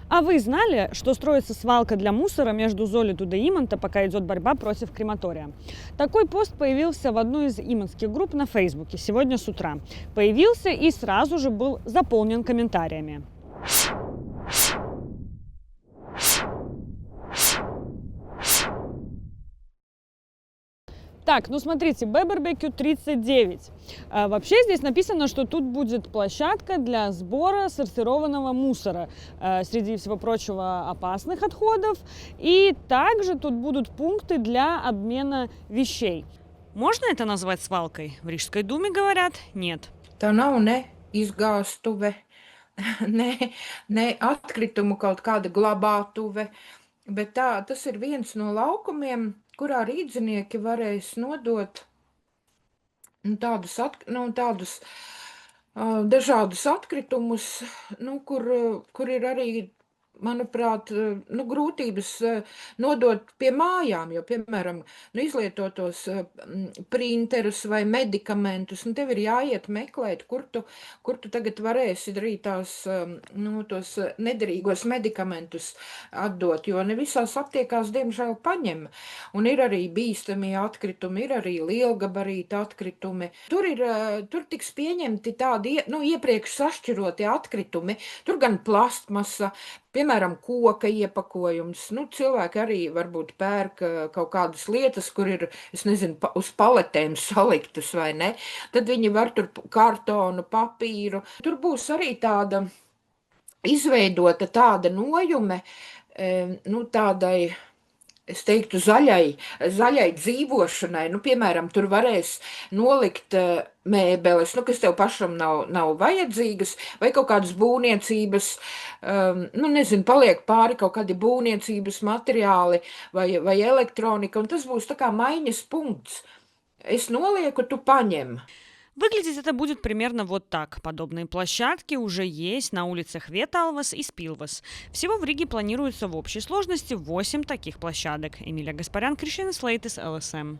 А вы знали, что строится свалка для мусора между Золитуда и Иманта, пока идет борьба против крематория? Такой пост появился в одной из иманских групп на Фейсбуке сегодня с утра. Появился и сразу же был заполнен комментариями. Так, ну смотрите, Б-барбекю 39. Вообще здесь написано, что тут будет площадка для сбора сортированного мусора, среди всего прочего опасных отходов. И также тут будут пункты для обмена вещей. Можно это назвать свалкой? В Рижской думе говорят нет. Tā nav ne izgāstuve, ne atkritumu kaut kāda glabātuve, bet tas ir viens no laukumiem, kurā rīdzinieki varēs nodot tādus dažādus atkritumus, kur ir arī, manuprāt, grūtības nodot pie mājām, jo, piemēram, izlietotos printerus vai medikamentus, tev ir jāiet meklēt, kur tu tagad varēsi arī tos nederīgos medikamentus atdot, jo ne visās aptiekās, diemžēl, paņem. Un ir arī bīstamie atkritumi, ir arī lielgabarīta atkritumi. Tur tiks pieņemti tādi, iepriekš sašķiroti atkritumi, tur gan plastmasa, piemēram, koka iepakojums. Cilvēki arī varbūt pērk kaut kādas lietas, kur ir, es nezinu, uz paletēm saliktas vai ne. Tad viņi var tur kartonu, papīru. Tur būs arī tāda izveidota tāda nojume, tādai, es teiktu, zaļai dzīvošanai. Piemēram, tur varēs nolikt mēbeles, kas tev pašam nav vajadzīgas, vai kaut kādas būvniecības, paliek pāri kaut kādi būvniecības materiāli vai elektronika, un tas būs tā kā maiņas punkts. Es nolieku, tu paņem. Выглядеть это будет примерно вот так. Подобные площадки уже есть на улицах Веталвас и Спилвас. Всего в Риге планируется в общей сложности 8 таких площадок. Эмилия Гаспарян, Кришина Слейтис, ЛСМ.